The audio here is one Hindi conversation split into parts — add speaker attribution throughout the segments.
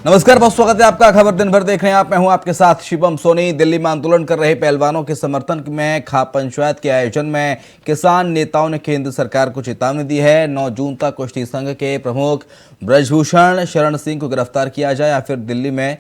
Speaker 1: नमस्कार, बहुत स्वागत है आपका। खबर दिन भर देख रहे हैं आप। मैं हूं आपके साथ शिवम सोनी। दिल्ली में आंदोलन कर रहे पहलवानों के समर्थन में खाप पंचायत के आयोजन में किसान नेताओं ने केंद्र सरकार को चेतावनी दी है। 9 जून तक कुश्ती संघ के प्रमुख ब्रजभूषण शरण सिंह को गिरफ्तार किया जाए या फिर दिल्ली में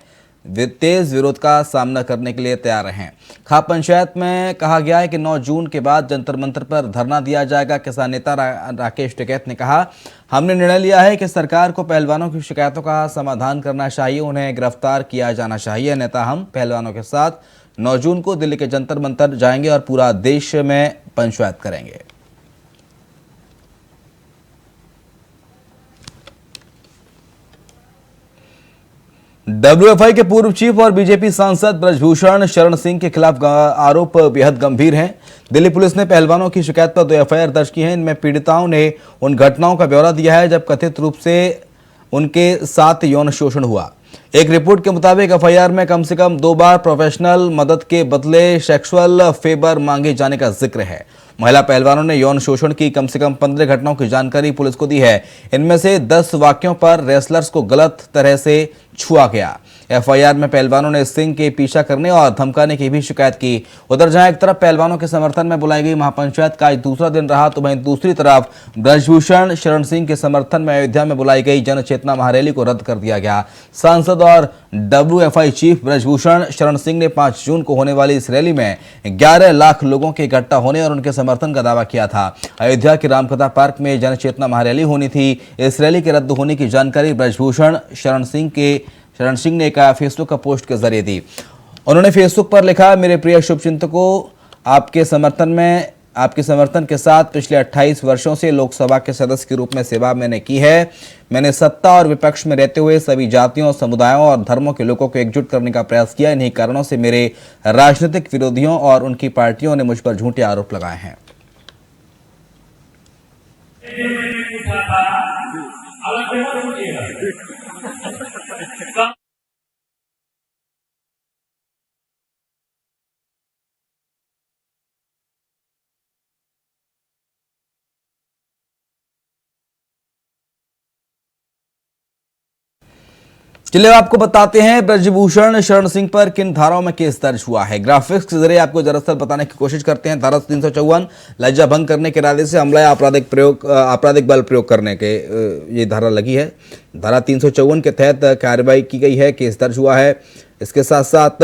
Speaker 1: तेज विरोध का सामना करने के लिए तैयार हैं। खाप पंचायत में कहा गया है कि 9 जून के बाद जंतर मंतर पर धरना दिया जाएगा। किसान नेता राकेश टिकैत ने कहा, हमने निर्णय लिया है कि सरकार को पहलवानों की शिकायतों का समाधान करना चाहिए, उन्हें गिरफ्तार किया जाना चाहिए। नेता हम पहलवानों के साथ 9 जून को दिल्ली के जंतर मंतर जाएंगे और पूरा देश में पंचायत करेंगे। डब्ल्यूएफआई के पूर्व चीफ और बीजेपी सांसद ब्रजभूषण शरण सिंह के खिलाफ आरोप बेहद गंभीर हैं। दिल्ली पुलिस ने पहलवानों की शिकायत पर 2 एफआईआर दर्ज की हैं। इनमें पीड़िताओं ने उन घटनाओं का ब्यौरा दिया है जब कथित रूप से उनके साथ यौन शोषण हुआ। एक रिपोर्ट के मुताबिक एफआईआर में कम से कम 2 बार प्रोफेशनल मदद के बदले सेक्सुअल फेवर मांगे जाने का जिक्र है। महिला पहलवानों ने यौन शोषण की कम से कम 15 घटनाओं की जानकारी पुलिस को दी है। इनमें से 10 वाक्यों पर रेसलर्स को गलत तरह से छुआ गया। एफआईआर में पहलवानों ने सिंह के पीछा करने और धमकाने की भी शिकायत की। उधर जहां एक तरफ पहलवानों के समर्थन में बुलाई गई महापंचायत का आज दूसरा दिन रहा, तो वहीं दूसरी तरफ ब्रजभूषण शरण सिंह के समर्थन में अयोध्या में बुलाई गई जन चेतना महारैली को रद्द कर दिया गया। सांसद और डब्ल्यूएफआई चीफ ब्रजभूषण शरण सिंह ने 5 जून को होने वाली इस रैली में 11 लाख लोगों के इकट्ठा होने और उनके समर्थन का दावा किया था। अयोध्या के रामकथा पार्क में जन चेतना महारैली होनी थी। इस रैली के रद्द होने की जानकारी ब्रजभूषण शरण सिंह ने एक फेसबुक का पोस्ट के जरिए दी। उन्होंने फेसबुक पर लिखा, मेरे प्रिय शुभचिंतकों, आपके समर्थन के साथ पिछले 28 वर्षों से लोकसभा के सदस्य के रूप में सेवा मैंने की है। मैंने सत्ता और विपक्ष में रहते हुए सभी जातियों, समुदायों और धर्मों के लोगों को एकजुट करने का प्रयास किया। इन्हीं कारणों से मेरे राजनीतिक विरोधियों और उनकी पार्टियों ने मुझ पर झूठे आरोप लगाए हैं। चलिए आपको बताते हैं ब्रजभूषण शरण सिंह पर किन धाराओं में केस दर्ज हुआ है। ग्राफिक्स के जरिए आपको दरअसल बताने की कोशिश करते हैं। धारा 354 लज्जा भंग करने के इरादे से हमला या आपराधिक बल प्रयोग करने के ये धारा लगी है। धारा 354 के तहत कार्रवाई की गई है, केस दर्ज हुआ है। इसके साथ साथ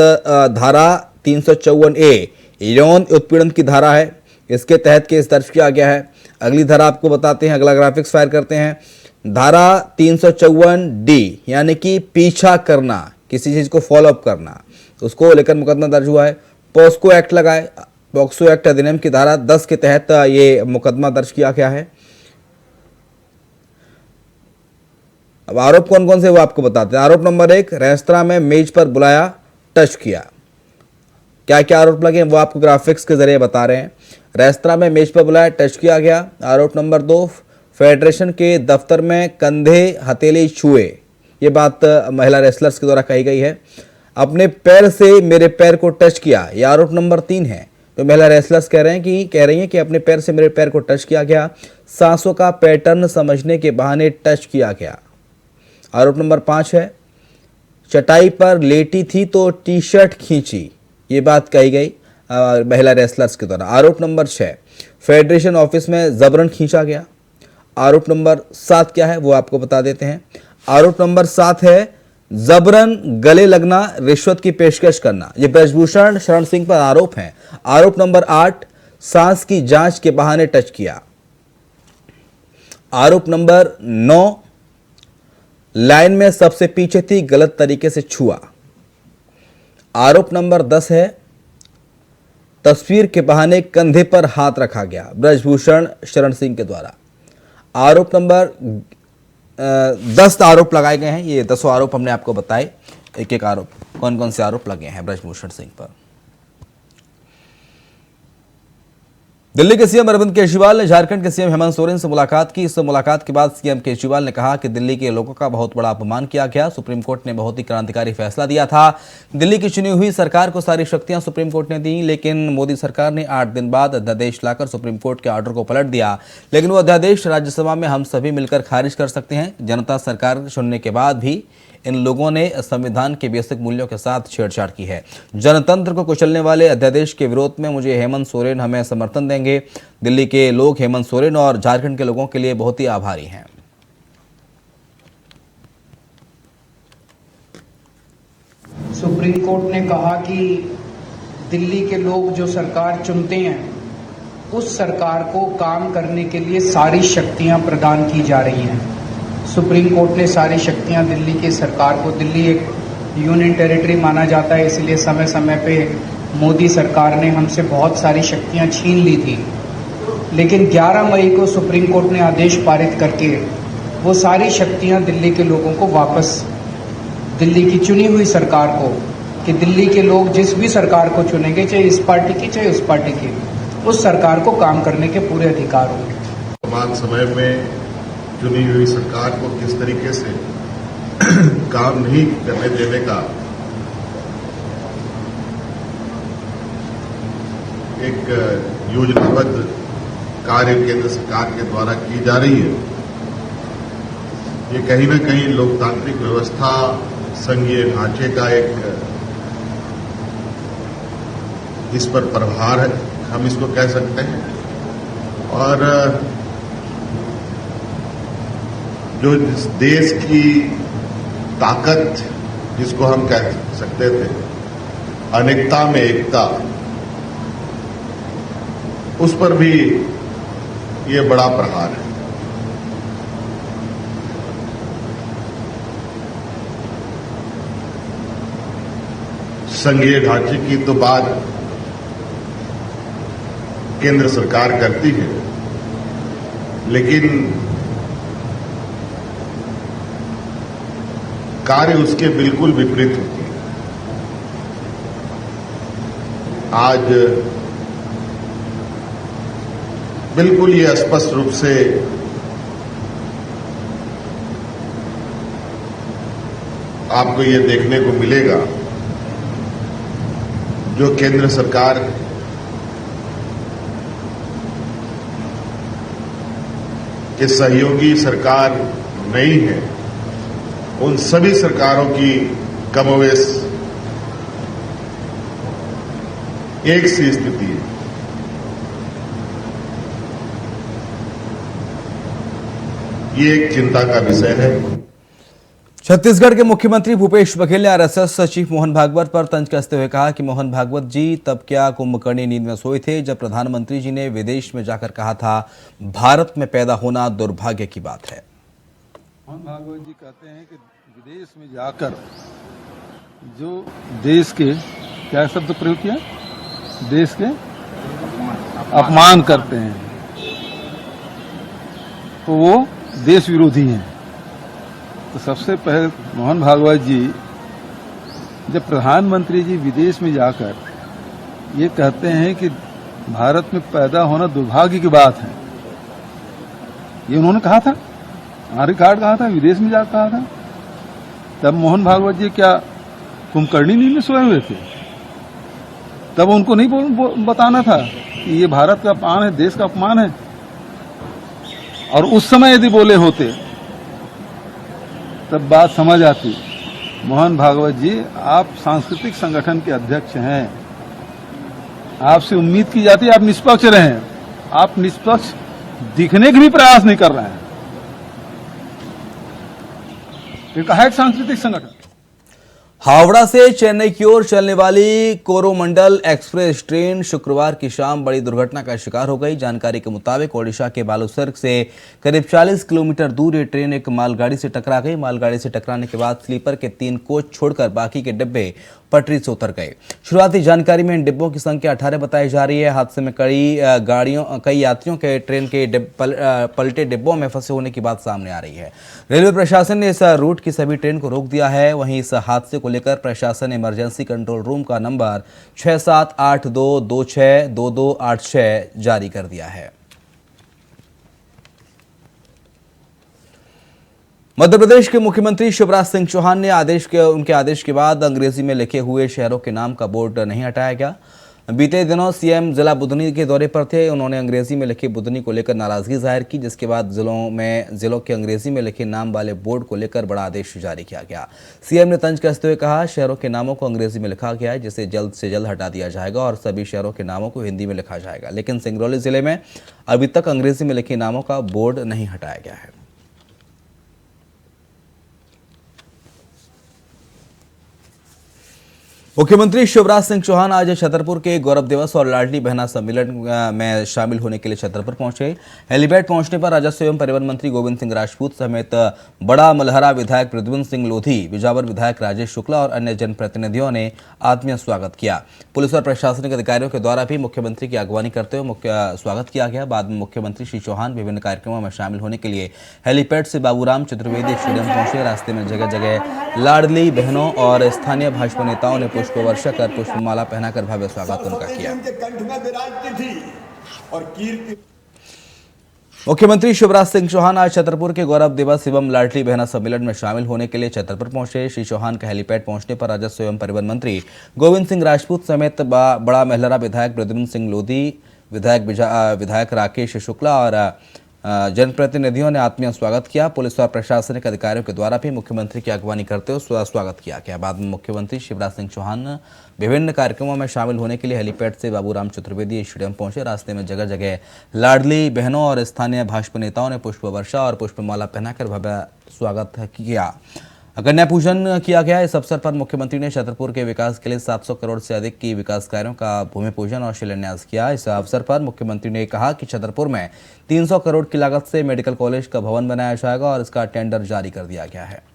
Speaker 1: धारा 354A यौन उत्पीड़न की धारा है, इसके तहत केस दर्ज किया गया है। अगली धारा आपको बताते हैं, अगला ग्राफिक्स फायर करते हैं। धारा 354D यानी कि पीछा करना, किसी चीज को फॉलोअप करना, उसको लेकर मुकदमा दर्ज हुआ है। पॉस्को एक्ट लगाए, पॉक्सो एक्ट अधिनियम की धारा 10 के तहत ये मुकदमा दर्ज किया गया है। अब आरोप कौन कौन से वो आपको बताते हैं। आरोप नंबर 1, रेस्तरां में मेज पर बुलाया, टच किया। क्या क्या आरोप लगे वो आपको ग्राफिक्स के जरिए बता रहे हैं। रेस्तरां में मेज पर बुलाया, टच किया गया। आरोप नंबर 2, फेडरेशन के दफ्तर में कंधे हथेली छुए। ये बात महिला रेसलर्स के द्वारा कही गई है। अपने पैर से मेरे पैर को टच किया, ये आरोप नंबर 3 है। तो महिला रेसलर्स कह रही हैं कि अपने पैर से मेरे पैर को टच किया गया। सांसों का पैटर्न समझने के बहाने टच किया गया। आरोप नंबर 5 है, चटाई पर लेटी थी तो टी शर्ट खींची। ये बात कही गई महिला रेसलर्स के द्वारा। आरोप नंबर 6, फेडरेशन ऑफिस में जबरन खींचा गया। आरोप नंबर 7 क्या है वो आपको बता देते हैं। आरोप नंबर 7 है जबरन गले लगना, रिश्वत की पेशकश करना। ये ब्रजभूषण शरण सिंह पर आरोप है। आरोप नंबर 8, सांस की जांच के बहाने टच किया। आरोप नंबर 9, लाइन में सबसे पीछे थी, गलत तरीके से छुआ। आरोप नंबर 10 है, तस्वीर के बहाने कंधे पर हाथ रखा गया, ब्रजभूषण शरण सिंह के द्वारा। आरोप नंबर 10 आरोप लगाए गए हैं। ये 10 आरोप हमने आपको बताए, एक एक आरोप कौन कौन से आरोप लगे हैं ब्रजभूषण सिंह पर। दिल्ली के सीएम अरविंद केजरीवाल ने झारखंड के सीएम हेमंत सोरेन से मुलाकात की। इस मुलाकात के बाद सीएम केजरीवाल ने कहा कि दिल्ली के लोगों का बहुत बड़ा अपमान किया गया। सुप्रीम कोर्ट ने बहुत ही क्रांतिकारी फैसला दिया था। दिल्ली की चुनी हुई सरकार को सारी शक्तियां सुप्रीम कोर्ट ने दी, लेकिन मोदी सरकार ने 8 दिन बाद अध्यादेश लाकर सुप्रीम कोर्ट के ऑर्डर को पलट दिया। लेकिन वो अध्यादेश राज्यसभा में हम सभी मिलकर खारिज कर सकते हैं। जनता सरकार चुनने के बाद भी इन लोगों ने संविधान के बेसिक मूल्यों के साथ छेड़छाड़ की है। जनतंत्र को कुचलने वाले अध्यादेश के विरोध में मुझे हेमंत सोरेन हमें समर्थन देंगे। दिल्ली के लोग हेमंत सोरेन और झारखंड के लोगों के लिए बहुत ही आभारी हैं।
Speaker 2: सुप्रीम कोर्ट ने कहा कि दिल्ली के लोग जो सरकार चुनते हैं उस सरकार को काम करने के लिए सारी शक्तियां प्रदान की जा रही हैं। सुप्रीम कोर्ट ने सारी शक्तियां दिल्ली की सरकार को, दिल्ली एक यूनियन टेरिटरी माना जाता है, इसलिए समय समय पे मोदी सरकार ने हमसे बहुत सारी शक्तियां छीन ली थी। लेकिन 11 मई को सुप्रीम कोर्ट ने आदेश पारित करके वो सारी शक्तियां दिल्ली के लोगों को वापस, दिल्ली की चुनी हुई सरकार को, कि दिल्ली के लोग जिस भी सरकार को चुनेंगे, चाहे इस पार्टी की चाहे उस पार्टी की, उस सरकार को काम करने के पूरे अधिकार होंगे।
Speaker 3: वर्तमान समय में चुनी हुई सरकार को किस तरीके से काम नहीं करने देने का एक योजनाबद्ध कार्य केंद्र सरकार के द्वारा की जा रही है, ये कहीं न कहीं लोकतांत्रिक व्यवस्था, संघीय ढांचे का एक इस पर प्रभार है, हम इसको कह सकते हैं। और जो इस देश की ताकत जिसको हम कह सकते थे, अनेकता में एकता, उस पर भी ये बड़ा प्रहार है। संघीय ढांचे की तो बात केंद्र सरकार करती है, लेकिन कार्य उसके बिल्कुल विपरीत होती है। आज बिल्कुल ये स्पष्ट रूप से आपको ये देखने को मिलेगा, जो केंद्र सरकार के सहयोगी सरकार नहीं है, उन सभी सरकारों की कमोवेश एक सी स्थिति है। ये एक चिंता का विषय है।
Speaker 1: छत्तीसगढ़ के मुख्यमंत्री भूपेश बघेल ने आरएसएस चीफ मोहन भागवत पर तंज कसते हुए कहा कि मोहन भागवत जी तब क्या कुंभकर्णी नींद में सोए थे जब प्रधानमंत्री जी ने विदेश में जाकर कहा था भारत में पैदा होना दुर्भाग्य की बात है।
Speaker 4: मोहन भागवत जी कहते हैं कि विदेश में जाकर जो देश के, क्या शब्द प्रयोग किया, देश के अपमान करते हैं तो वो देश विरोधी हैं। तो सबसे पहले मोहन भागवत जी, जब प्रधानमंत्री जी विदेश में जाकर ये कहते हैं कि भारत में पैदा होना दुर्भाग्य की बात है, ये उन्होंने कहा था, रिकॉर्ड कहा था, विदेश में जाकर कहा था, तब मोहन भागवत जी क्या कुंभकर्णी नींद में सोए हुए थे? तब उनको नहीं बताना था कि ये भारत का अपमान है, देश का अपमान है? और उस समय यदि बोले होते तब बात समझ आती। मोहन भागवत जी, आप सांस्कृतिक संगठन के अध्यक्ष हैं, आपसे उम्मीद की जाती है आप निष्पक्ष रहें। आप निष्पक्ष दिखने के भी प्रयास नहीं कर रहे हैं। एक है सांस्कृतिक संगठन।
Speaker 1: हावड़ा से चेन्नई की ओर चलने वाली कोरोमंडल एक्सप्रेस ट्रेन शुक्रवार की शाम बड़ी दुर्घटना का शिकार हो गई। जानकारी के मुताबिक ओडिशा के बालुसर्ग से करीब 40 किलोमीटर दूर ये ट्रेन एक मालगाड़ी से टकरा गई। मालगाड़ी से टकराने के बाद स्लीपर के 3 कोच छोड़कर बाकी के डिब्बे पटरी से उतर गए। शुरुआती जानकारी में इन डिब्बों की संख्या 18 बताई जा रही है। हादसे में कई यात्रियों के ट्रेन के पलटे डिब्बों में फंसे होने की बात सामने आ रही है। रेलवे प्रशासन ने इस रूट की सभी ट्रेन को रोक दिया है। वहीं इस हादसे को लेकर प्रशासन ने इमरजेंसी कंट्रोल रूम का नंबर 6782262286 जारी कर दिया है। मध्य प्रदेश के मुख्यमंत्री शिवराज सिंह चौहान ने उनके आदेश के बाद अंग्रेजी में लिखे हुए शहरों के नाम का बोर्ड नहीं हटाया गया। बीते दिनों सीएम जिला बुधनी के दौरे पर थे। उन्होंने अंग्रेजी में लिखे बुधनी को लेकर नाराजगी जाहिर की, जिसके बाद जिलों के अंग्रेजी में लिखे नाम वाले बोर्ड को लेकर बड़ा आदेश जारी किया गया। सीएम ने तंज कसते हुए कहा, शहरों के नामों को अंग्रेजी में लिखा गया है, जिसे जल्द से जल्द हटा दिया जाएगा और सभी शहरों के नामों को हिंदी में लिखा जाएगा। लेकिन सिंगरौली जिले में अभी तक अंग्रेजी में लिखे नामों का बोर्ड नहीं हटाया गया है। मुख्यमंत्री शिवराज सिंह चौहान आज छतरपुर के गौरव दिवस और लाडली बहना सम्मेलन में शामिल होने के लिए छतरपुर पहुंचे। हेलीपैड पहुंचने पर राजस्व एवं परिवहन मंत्री गोविंद सिंह राजपूत समेत बड़ा मलहरा विधायक प्रद्युम्न सिंह लोधी, बिजावर विधायक राजेश शुक्ला और अन्य जनप्रतिनिधियों ने आत्मीय स्वागत किया। पुलिस और प्रशासनिक अधिकारियों के द्वारा भी मुख्यमंत्री की अगवानी करते हुए स्वागत किया गया। बाद में मुख्यमंत्री श्री चौहान विभिन्न कार्यक्रमों में शामिल होने के लिए हेलीपैड से बाबूराम चतुर्वेदी स्टेडियम पहुंचे। रास्ते में जगह जगह लाडली बहनों और स्थानीय भाजपा नेताओं ने पुष्प वर्षा कर पुष्पमाला पहनाकर भव्य स्वागत उनका किया। मुख्यमंत्री शिवराज सिंह चौहान आज छतरपुर के गौरव दिवस एवं लाडली बहना सम्मेलन में शामिल होने के लिए छतरपुर पहुंचे। श्री चौहान का हेलीपैड पहुंचने पर राजस्व एवं परिवहन मंत्री गोविंद सिंह राजपूत समेत बड़ा महलरा विधायक प्रद्युम्न सिंह लोधी, विधायक राकेश शुक्ला और जनप्रतिनिधियों ने आत्मीय स्वागत किया। पुलिस और प्रशासनिक अधिकारियों के द्वारा भी मुख्यमंत्री की अगवानी करते हुए स्वागत किया गया। बाद में मुख्यमंत्री शिवराज सिंह चौहान विभिन्न कार्यक्रमों में शामिल होने के लिए हेलीपैड से बाबूराम चतुर्वेदी स्टेडियम पहुंचे। रास्ते में जगह जगह लाडली बहनों और स्थानीय भाजपा नेताओं ने पुष्प वर्षा और पुष्पमाला पहनाकर भव्य स्वागत किया। कन्या पूजन किया गया। इस अवसर पर मुख्यमंत्री ने छतरपुर के विकास के लिए 700 करोड़ से अधिक की विकास कार्यों का भूमि पूजन और शिलान्यास किया। इस अवसर पर मुख्यमंत्री ने कहा कि छतरपुर में 300 करोड़ की लागत से मेडिकल कॉलेज का भवन बनाया जाएगा और इसका टेंडर जारी कर दिया गया है।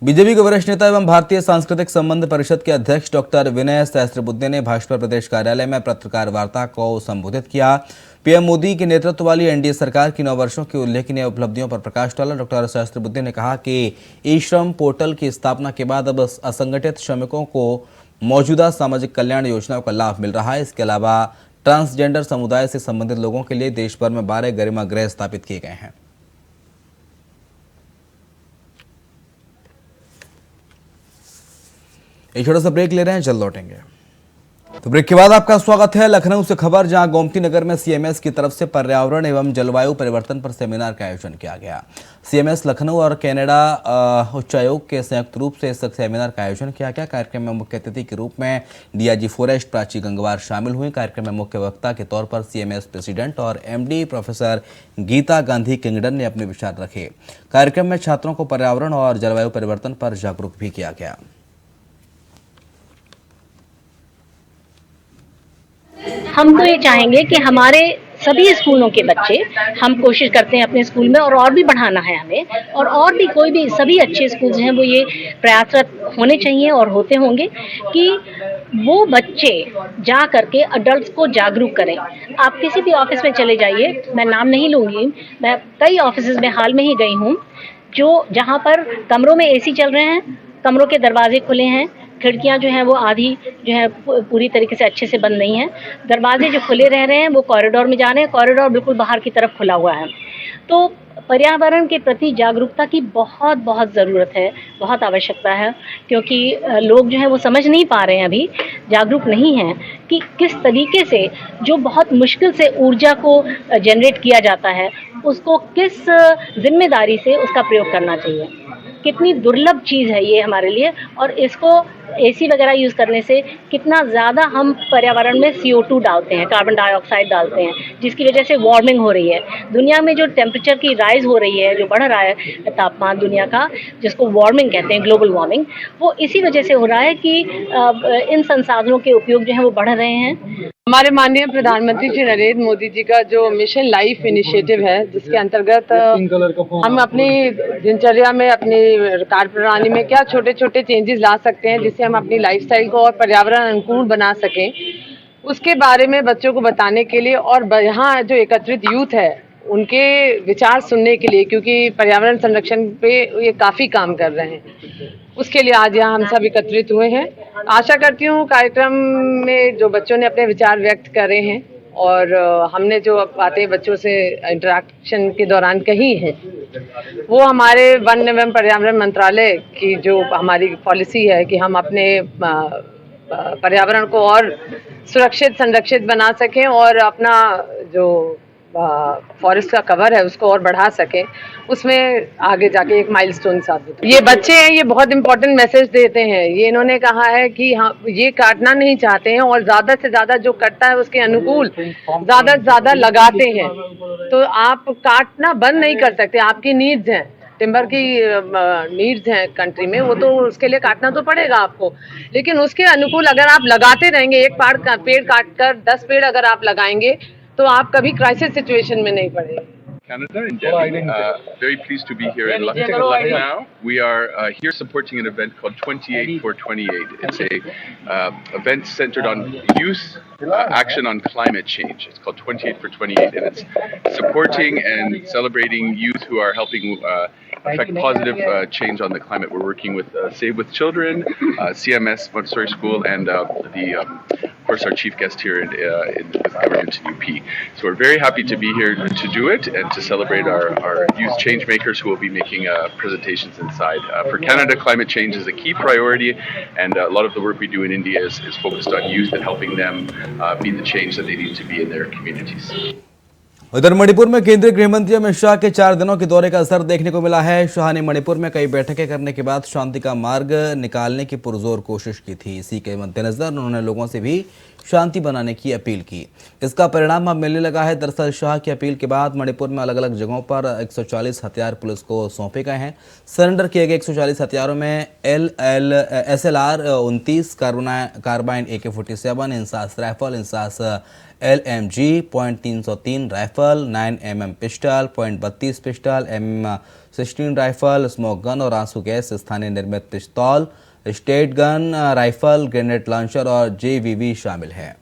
Speaker 1: बीजेपी के वरिष्ठ नेता एवं भारतीय सांस्कृतिक संबंध परिषद के अध्यक्ष डॉक्टर विनय सहस्त्रबुद्धे ने भाजपा प्रदेश कार्यालय में पत्रकार वार्ता को संबोधित किया। पीएम मोदी के नेतृत्व वाली एनडीए सरकार की 9 वर्षों की उल्लेखनीय उपलब्धियों पर प्रकाश डाला। डॉक्टर सहस्त्रबुद्धे ने कहा कि ई श्रम पोर्टल की स्थापना के बाद अब असंगठित श्रमिकों को मौजूदा सामाजिक कल्याण योजनाओं का लाभ मिल रहा है। इसके अलावा ट्रांसजेंडर समुदाय से संबंधित लोगों के लिए देश भर में 12 गरिमा गृह स्थापित किए गए हैं। एक छोटा सा ब्रेक ले रहे हैं, जल्द लौटेंगे। तो ब्रेक के बाद आपका स्वागत है। लखनऊ से खबर, जहां गोमती नगर में सीएमएस की तरफ से पर्यावरण एवं जलवायु परिवर्तन पर सेमिनार का आयोजन किया गया। सीएमएस लखनऊ और कनाडा उच्चायोग के संयुक्त रूप से इस सेमिनार का आयोजन किया गया। कार्यक्रम में मुख्य अतिथि के रूप में डीआईजी फॉरेस्ट प्राची गंगवार शामिल हुई। कार्यक्रम में मुख्य वक्ता के तौर पर सीएमएस प्रेसिडेंट और MD professor Geeta Gandhi Kingdon ने अपने विचार रखे। कार्यक्रम में छात्रों को पर्यावरण और जलवायु परिवर्तन पर जागरूक भी किया गया।
Speaker 5: हम तो ये चाहेंगे कि हमारे सभी स्कूलों के बच्चे, हम कोशिश करते हैं अपने स्कूल में और भी बढ़ाना है हमें, और भी कोई भी सभी अच्छे स्कूल्स हैं वो ये प्रयासरत होने चाहिए और होते होंगे कि वो बच्चे जा करके अडल्ट्स को जागरूक करें। आप किसी भी ऑफिस में चले जाइए, मैं नाम नहीं लूँगी, मैं कई ऑफिस में हाल में ही गई हूँ जहाँ पर कमरों में एसी चल रहे हैं, कमरों के दरवाजे खुले हैं, खिड़कियां जो हैं वो आधी जो है पूरी तरीके से अच्छे से बंद नहीं है, दरवाजे जो खुले रह रहे हैं वो कॉरिडोर में जा रहे हैं, कॉरिडोर बिल्कुल बाहर की तरफ खुला हुआ है। तो पर्यावरण के प्रति जागरूकता की बहुत बहुत ज़रूरत है, बहुत आवश्यकता है, क्योंकि लोग जो है वो समझ नहीं पा रहे हैं, अभी जागरूक नहीं हैं कि किस तरीके से जो बहुत मुश्किल से ऊर्जा को जनरेट किया जाता है उसको किस जिम्मेदारी से उसका प्रयोग करना चाहिए। कितनी दुर्लभ चीज़ है ये हमारे लिए, और इसको एसी वगैरह यूज़ करने से कितना ज़्यादा हम पर्यावरण में CO2 डालते हैं, कार्बन डाइऑक्साइड डालते हैं, जिसकी वजह से वार्मिंग हो रही है। दुनिया में जो टेम्परेचर की राइज हो रही है, जो बढ़ रहा है तापमान दुनिया का, जिसको वार्मिंग कहते हैं, ग्लोबल वार्मिंग, वो इसी वजह से हो रहा है कि इन संसाधनों के उपयोग जो है वो बढ़ रहे हैं।
Speaker 6: हमारे माननीय प्रधानमंत्री श्री नरेंद्र मोदी जी का जो मिशन लाइफ इनिशिएटिव है, जिसके अंतर्गत हम अपनी दिनचर्या में, अपनी कार्यप्रणाली में क्या छोटे छोटे चेंजेस ला सकते हैं जिससे हम अपनी लाइफस्टाइल को और पर्यावरण अनुकूल बना सकें, उसके बारे में बच्चों को बताने के लिए और यहाँ जो एकत्रित यूथ है उनके विचार सुनने के लिए, क्योंकि पर्यावरण संरक्षण पे ये काफ़ी काम कर रहे हैं, उसके लिए आज यहाँ हम सब एकत्रित हुए हैं। आशा करती हूँ कार्यक्रम में जो बच्चों ने अपने विचार व्यक्त करे हैं और हमने जो बातें बच्चों से इंटरेक्शन के दौरान कही हैं वो हमारे वन एवं पर्यावरण मंत्रालय की जो हमारी पॉलिसी है कि हम अपने पर्यावरण को और सुरक्षित संरक्षित बना सकें और अपना जो फॉरेस्ट का कवर है उसको और बढ़ा सकें, उसमें आगे जाके एक माइलस्टोन साबित ये बच्चे हैं, ये बहुत इंपॉर्टेंट मैसेज देते हैं। ये इन्होंने कहा है कि हाँ, ये काटना नहीं चाहते हैं और ज्यादा से ज्यादा जो कटता है उसके अनुकूल ज्यादा से ज्यादा लगाते हैं। तो आप काटना बंद नहीं कर सकते, आपकी नीड्स हैं, टिम्बर की नीड्स हैं कंट्री में, वो तो उसके लिए काटना तो पड़ेगा आपको, लेकिन उसके अनुकूल अगर आप लगाते रहेंगे, एक पेड़ काट कर 10 पेड़ अगर आप लगाएंगे तो आप कभी क्राइसिस सिचुएशन में नहीं पड़ेंगे।
Speaker 7: Canada in Delhi. Very pleased to be here in Lucknow. We are here supporting an event called 28 for 28. It's a event centered on youth action on climate change. It's called 28 for 28, and it's supporting and celebrating youth who are helping affect positive change on the climate. We're working with Save with Children, CMS Montessori School, and of course our chief guest here in the government in UP. So we're very happy to be here to do it and to celebrate our youth change makers who will be making presentations inside. For Canada, climate change is a key priority, and a lot of the work we do in India is focused on youth and helping them be the change that they need to be in their communities.
Speaker 1: उधर मणिपुर में केंद्रीय गृह मंत्री अमित शाह के 4 दिनों के दौरे का असर देखने को मिला है। शाह ने मणिपुर में कई बैठकें करने के बाद शांति का मार्ग निकालने की पुरजोर कोशिश की थी। इसी के मद्देनजर उन्होंने लोगों से भी शांति बनाने की अपील की। इसका परिणाम अब मिलने लगा है। दरअसल शाह की अपील के बाद मणिपुर में अलग अलग जगहों पर 140 हथियार पुलिस को सौंपे गए हैं। सरेंडर किए गए 140 हथियारों में SLR 29 carbine AK-47, INSAS rifle, INSAS LMG .303 rifle, 9mm pistol, .32 pistol, M16 rifle, smoke gun और आंसू गैस स्थानीय निर्मित पिस्तौल, state gun rifle, grenade launcher और JVV शामिल है।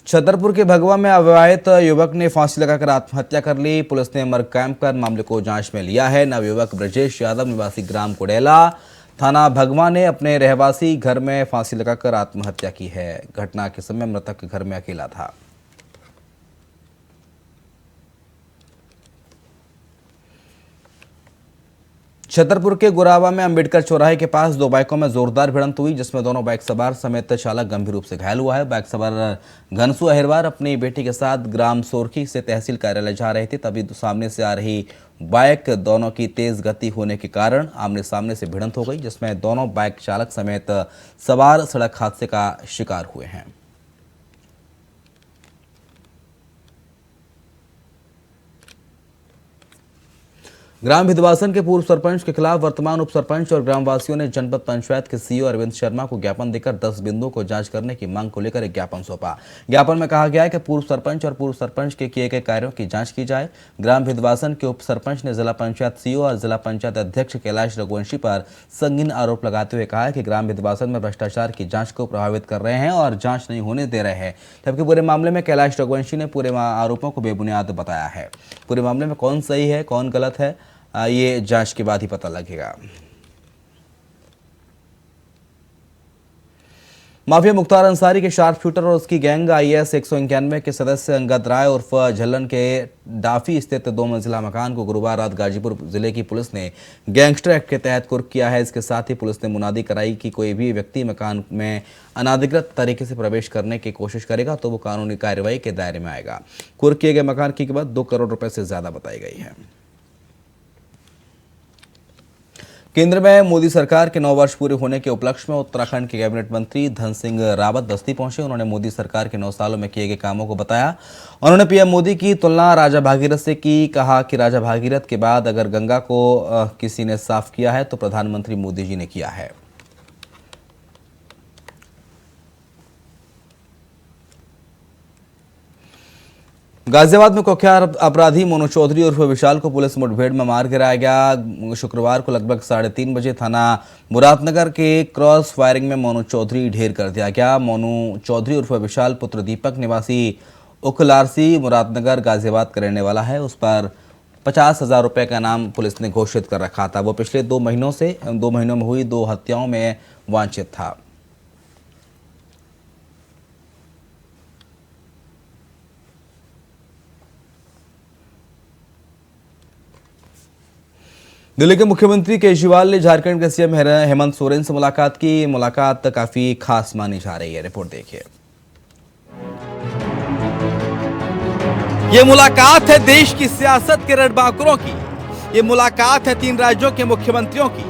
Speaker 1: छतरपुर के भगवा में अविवाहित युवक ने फांसी लगाकर आत्महत्या कर ली। पुलिस ने मर्ग कायम कर मामले को जांच में लिया है। नवयुवक ब्रजेश यादव निवासी ग्राम कुडेला थाना भगवा ने अपने रहवासी घर में फांसी लगाकर आत्महत्या की है। घटना के समय मृतक घर में अकेला था। छतरपुर के गुरावा में अंबेडकर चौराहे के पास 2 बाइकों में जोरदार भिड़ंत हुई, जिसमें दोनों बाइक सवार समेत चालक गंभीर रूप से घायल हुआ है। बाइक सवार घनसू अहिरवार अपनी बेटी के साथ ग्राम सोरखी से तहसील कार्यालय जा रहे थे, तभी सामने से आ रही बाइक दोनों की तेज गति होने के कारण आमने सामने से भिड़ंत हो गई, जिसमें दोनों बाइक चालक समेत सवार सड़क हादसे का शिकार हुए हैं। ग्राम भिदवासन के पूर्व सरपंच के खिलाफ वर्तमान उप सरपंच और ग्रामवासियों ने जनपद पंचायत के CEO अरविंद शर्मा को ज्ञापन देकर 10 बिंदुओं को जांच करने की मांग को लेकर एक ज्ञापन सौंपा। ज्ञापन में कहा गया है कि पूर्व सरपंच और पूर्व सरपंच के किए गए कार्यों की जांच की जाए। ग्राम भिदवासन के उप सरपंच ने जिला पंचायत CEO और जिला पंचायत अध्यक्ष कैलाश रघुवंशी पर संगीन आरोप लगाते हुए कहा है कि ग्राम भिदवासन में भ्रष्टाचार की जांच को प्रभावित कर रहे हैं और जांच नहीं होने दे रहे हैं। जबकि पूरे मामले में कैलाश रघुवंशी ने पूरे आरोपों को बेबुनियाद बताया है। पूरे मामले में कौन सही है कौन गलत है, ये जांच के बाद ही पता लगेगा। माफिया मुख्तार अंसारी के शार्प शूटर और उसकी गैंग IS 191 के सदस्य अंगद राय उर्फ झल्लन के डाफी स्थित 2 मंजिला मकान को गुरुवार रात गाजीपुर जिले की पुलिस ने गैंगस्टर एक्ट के तहत कुर्क किया है। इसके साथ ही पुलिस ने मुनादी कराई कि कोई भी व्यक्ति मकान में अनाधिकृत तरीके से प्रवेश करने की कोशिश करेगा तो वो कानूनी कार्रवाई के दायरे में आएगा। कुर्क किए गए मकान की कीमत 2 करोड़ रुपए से ज्यादा बताई गई है। केंद्र में मोदी सरकार के 9 वर्ष पूरे होने के उपलक्ष्य में उत्तराखंड के कैबिनेट मंत्री धन सिंह रावत बस्ती पहुंचे। उन्होंने मोदी सरकार के 9 सालों में किए गए कामों को बताया। उन्होंने PM मोदी की तुलना राजा भागीरथ से की। कहा कि राजा भागीरथ के बाद अगर गंगा को किसी ने साफ किया है तो प्रधानमंत्री मोदी जी ने किया है। गाजियाबाद में कुख्यात अपराधी मोनू चौधरी उर्फ विशाल को पुलिस मुठभेड़ में मार गिराया गया। शुक्रवार को लगभग 3:30 बजे थाना मुरादनगर के क्रॉस फायरिंग में मोनू चौधरी ढेर कर दिया गया। मोनू चौधरी उर्फ विशाल पुत्र दीपक निवासी उखलारसी मुरादनगर गाजियाबाद का रहने वाला है। उस पर 50,000 रुपये का इनाम पुलिस ने घोषित कर रखा था। वो पिछले 2 महीनों में हुई 2 हत्याओं में वांछित था। दिल्ली के मुख्यमंत्री केजरीवाल ने झारखंड के सीएम हेमंत सोरेन से मुलाकात की। मुलाकात काफी खास मानी जा रही है। रिपोर्ट देखिए।
Speaker 8: ये मुलाकात है देश की सियासत के रणबांकुरों की। ये मुलाकात है 3 राज्यों के मुख्यमंत्रियों की।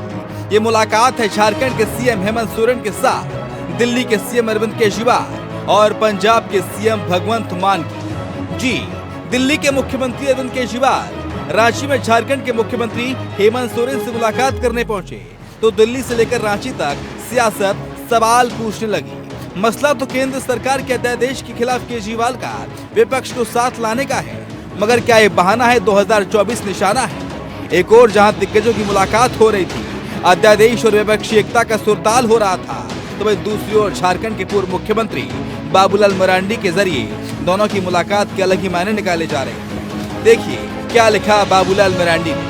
Speaker 8: ये मुलाकात है झारखंड के सीएम हेमंत सोरेन के साथ दिल्ली के सीएम अरविंद केजरीवाल और पंजाब के सीएम भगवंत मान की। जी, दिल्ली के मुख्यमंत्री अरविंद केजरीवाल रांची में झारखंड के मुख्यमंत्री हेमंत सोरेन से मुलाकात करने पहुंचे तो दिल्ली से लेकर रांची तक सियासत सवाल पूछने लगी। मसला तो केंद्र सरकार के अध्यादेश के खिलाफ केजरीवाल का विपक्ष को साथ लाने का है, मगर क्या ये बहाना है? 2024 निशाना है। एक और जहां दिग्गजों की मुलाकात हो रही थी, अध्यादेश और विपक्षी एकता का सुरताल हो रहा था, तो वही दूसरी ओर झारखंड के पूर्व मुख्यमंत्री बाबूलाल मरांडी के जरिए दोनों की मुलाकात के अलग ही मायने निकाले जा रहे हैं। देखिए क्या लिखा बाबूलाल मरांडी ने।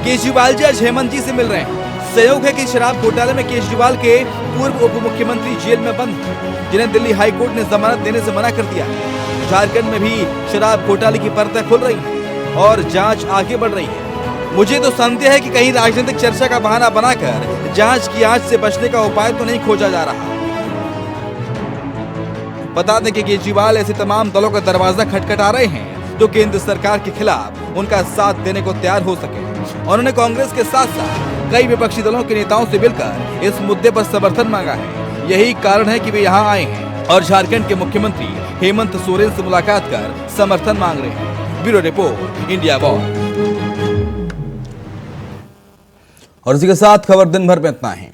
Speaker 8: केजरीवाल जी आज हेमंत जी से मिल रहे हैं। संयोग है कि शराब घोटाले में केजरीवाल के पूर्व उप मुख्यमंत्री जेल में बंद हैं, जिन्हें दिल्ली हाई कोर्ट ने जमानत देने से मना कर दिया। झारखंड में भी शराब घोटाले की परतें खुल रही हैं और जांच आगे बढ़ रही है। मुझे तो संदेह है कि कहीं राजनीतिक चर्चा का बहाना बनाकर जांच की आंच से बचने का उपाय तो नहीं खोजा जा रहा। बता दें कि केजरीवाल ऐसे तमाम दलों का दरवाजा खटखटा रहे हैं जो केंद्र सरकार के खिलाफ उनका साथ देने को तैयार हो सके। उन्होंने कांग्रेस के साथ साथ कई विपक्षी दलों के नेताओं से मिलकर इस मुद्दे पर समर्थन मांगा है। यही कारण है कि वे यहाँ आए हैं और झारखंड के मुख्यमंत्री हेमंत सोरेन से मुलाकात कर समर्थन मांग रहे हैं। Bureau report, India watch.
Speaker 1: और इसी के साथ खबर दिन भर में इतना ही।